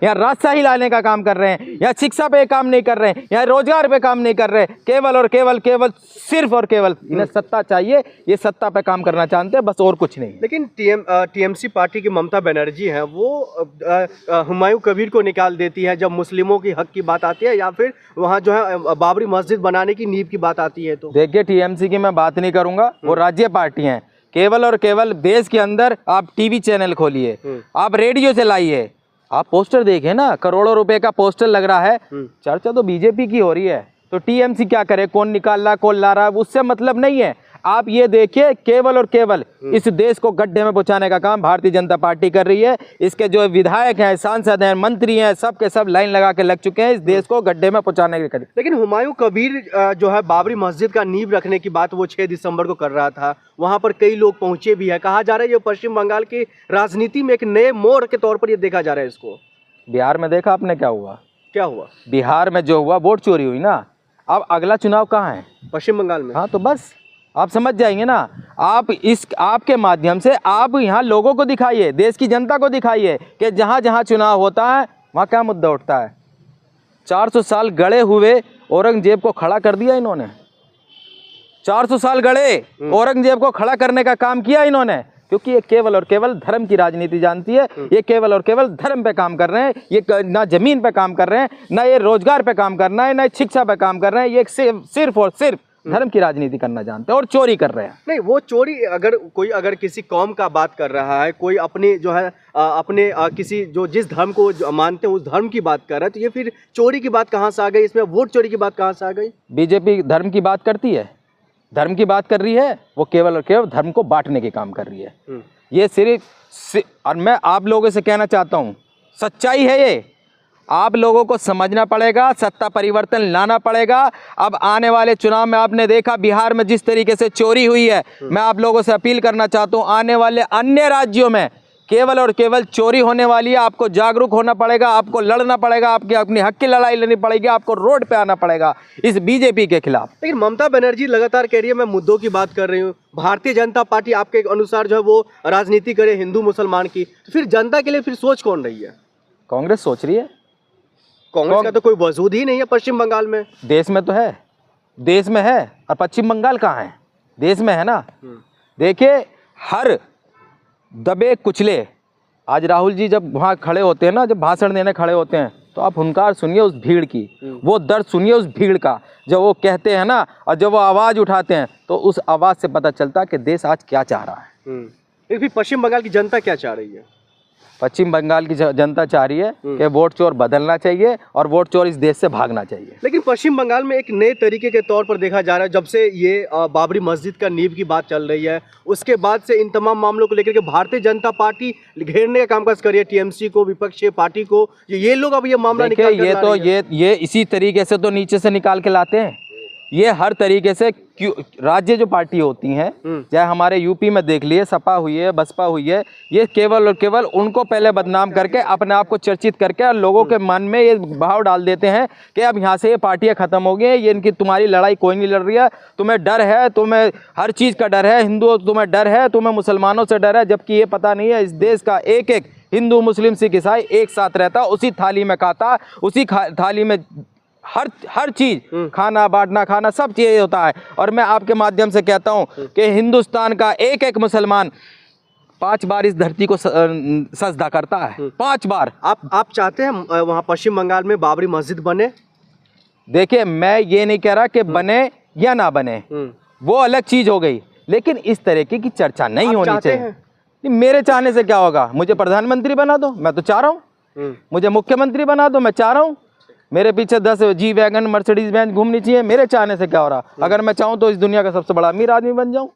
यहाँ राजशाही लाने का काम कर रहे हैं, यहाँ शिक्षा पे काम नहीं कर रहे हैं, यहाँ रोजगार पे काम नहीं कर रहे, केवल और केवल केवल सिर्फ और केवल इन्हें सत्ता चाहिए, ये सत्ता पे काम करना चाहते हैं, बस और कुछ नहीं। लेकिन टीएमसी पार्टी की ममता बनर्जी हैं, वो हुमायूं कबीर को निकाल देती है जब मुस्लिमों की हक की बात आती है, या फिर वहाँ जो है बाबरी मस्जिद बनाने की नींव की बात आती है। तो देखिए, टीएमसी की मैं बात नहीं करूंगा, वो राज्य पार्टी है। केवल और केवल देश के अंदर आप टीवी चैनल खोलिए, आप रेडियो चलाइए, आप पोस्टर देखें ना, करोड़ों रुपए का पोस्टर लग रहा है, चर्चा तो बीजेपी की हो रही है। तो टीएमसी क्या करे, कौन निकाल रहा कौन ला रहा है, उससे मतलब नहीं है। आप ये देखिए, केवल और केवल इस देश को गड्ढे में पहुंचाने का काम भारतीय जनता पार्टी कर रही है। इसके जो विधायक हैं, सांसद हैं, मंत्री हैं, सब के सब लाइन लगा के लग चुके हैं इस देश को गड्ढे में पहुंचाने के लिए। लेकिन हुमायूं कबीर जो है बाबरी मस्जिद का नींव रखने की बात वो 6 दिसंबर को कर रहा था, वहां पर कई लोग पहुंचे भी है। कहा जा रहा है ये पश्चिम बंगाल की राजनीति में एक नए मोड़ के तौर पर ये देखा जा रहा है इसको। बिहार में देखा आपने क्या हुआ? क्या हुआ बिहार में? जो हुआ वोट चोरी हुई ना। अब अगला चुनाव कहाँ है? पश्चिम बंगाल में। हाँ, तो बस आप समझ जाएंगे ना। आप आपके माध्यम से आप यहाँ लोगों को दिखाइए, देश की जनता को दिखाइए कि जहाँ जहाँ चुनाव होता है वहाँ क्या मुद्दा उठता है। 400 साल गड़े हुए औरंगजेब को खड़ा कर दिया इन्होंने। 400 साल गड़े औरंगजेब को खड़ा करने का काम किया इन्होंने, क्योंकि ये केवल और केवल धर्म की राजनीति जानती है। ये केवल और केवल धर्म पे काम कर रहे हैं। ये ना जमीन पे काम कर रहे हैं, ना ये रोजगार पे काम करना है, ना शिक्षा पे काम कर रहे हैं। ये सिर्फ और सिर्फ धर्म की राजनीति करना जानते हैं और चोरी कर रहे हैं। नहीं, वो चोरी अगर किसी कौम का बात कर रहा है, कोई अपने जो है अपने किसी जो जिस धर्म को मानते हैं उस धर्म की बात कर रहा है, तो ये फिर चोरी की बात कहाँ से आ गई? इसमें वोट चोरी की बात कहाँ से आ गई? बीजेपी धर्म की बात करती है, धर्म की बात कर रही है। वो केवल और केवल धर्म को बांटने के काम कर रही है। ये सिर्फ और मैं आप लोगों से कहना चाहता हूँ, सच्चाई है ये। आप लोगों को समझना पड़ेगा, सत्ता परिवर्तन लाना पड़ेगा। अब आने वाले चुनाव में आपने देखा बिहार में जिस तरीके से चोरी हुई है, मैं आप लोगों से अपील करना चाहता हूँ, आने वाले अन्य राज्यों में केवल और केवल चोरी होने वाली है। आपको जागरूक होना पड़ेगा, आपको लड़ना पड़ेगा, आपकी अपनी हक की लड़ाई लड़नी पड़ेगी, आपको रोड पे आना पड़ेगा इस बीजेपी के खिलाफ। लेकिन ममता बनर्जी लगातार कह रही है मैं मुद्दों की बात कर रही हूँ। भारतीय जनता पार्टी आपके अनुसार जो है वो राजनीति करे हिंदू मुसलमान की, तो फिर जनता के लिए फिर सोच कौन रही है? कांग्रेस सोच रही है। कांग्रेस का तो कोई वजूद ही नहीं है पश्चिम बंगाल में। देश में तो है, देश में है, और पश्चिम बंगाल कहाँ है? देश में है ना। देखिए, हर दबे कुचले, आज राहुल जी जब वहाँ खड़े होते हैं ना, जब भाषण देने खड़े होते हैं, तो आप हुनकार सुनिए उस भीड़ की, वो दर्द सुनिए उस भीड़ का, जब वो कहते हैं ना और जब वो आवाज़ उठाते हैं, तो उस आवाज़ से पता चलता है कि देश आज क्या चाह रहा है। फिर पश्चिम बंगाल की जनता क्या चाह रही है? पश्चिम बंगाल की जनता चाह रही है कि वोट चोर बदलना चाहिए और वोट चोर इस देश से भागना चाहिए। लेकिन पश्चिम बंगाल में एक नए तरीके के तौर पर देखा जा रहा है, जब से ये बाबरी मस्जिद का नींव की बात चल रही है, उसके बाद से इन तमाम मामलों को लेकर के भारतीय जनता पार्टी घेरने का कामकाज कर रही है टीएमसी को, विपक्षी पार्टी को। ये लोग अब ये मामला निकाल ये तो ये इसी तरीके से तो नीचे से निकाल के लाते हैं। ये हर तरीके से राज्य जो पार्टी होती हैं, चाहे हमारे यूपी में देख लिए, सपा हुई है, बसपा हुई है, ये केवल और केवल उनको पहले बदनाम करके अपने आप को चर्चित करके और लोगों के मन में ये भाव डाल देते हैं कि अब यहाँ से ये पार्टियाँ खत्म हो गई हैं, ये इनकी तुम्हारी लड़ाई कोई नहीं लड़ रही है, तुम्हें डर है, तुम्हें हर चीज़ का डर है, हिंदुओं तुम्हें डर है, तुम्हें मुसलमानों से डर है। जबकि ये पता नहीं है इस देश का एक एक हिंदू मुस्लिम सिख ईसाई एक साथ रहता, उसी थाली में खाता, उसी थाली में हर चीज खाना बांटना खाना सब चीज होता है। और मैं आपके माध्यम से कहता हूं कि हिंदुस्तान का एक एक मुसलमान 5 बार इस धरती को सजदा करता है, 5 बार। आप चाहते हैं वहां पश्चिम बंगाल में बाबरी मस्जिद बने? देखिए, मैं ये नहीं कह रहा कि बने या ना बने, वो अलग चीज हो गई, लेकिन इस तरीके की चर्चा नहीं होनी चाहिए। मेरे चाहने से क्या होगा? मुझे प्रधानमंत्री बना दो, मैं तो चाह रहा हूँ। मुझे मुख्यमंत्री बना दो, मैं चाह रहा हूँ। मेरे पीछे 10 जी वैगन मर्सिडीज बेंज घूमनी चाहिए, मेरे चाहने से क्या हो रहा? अगर मैं चाहूँ तो इस दुनिया का सबसे बड़ा अमीर आदमी बन जाऊँ।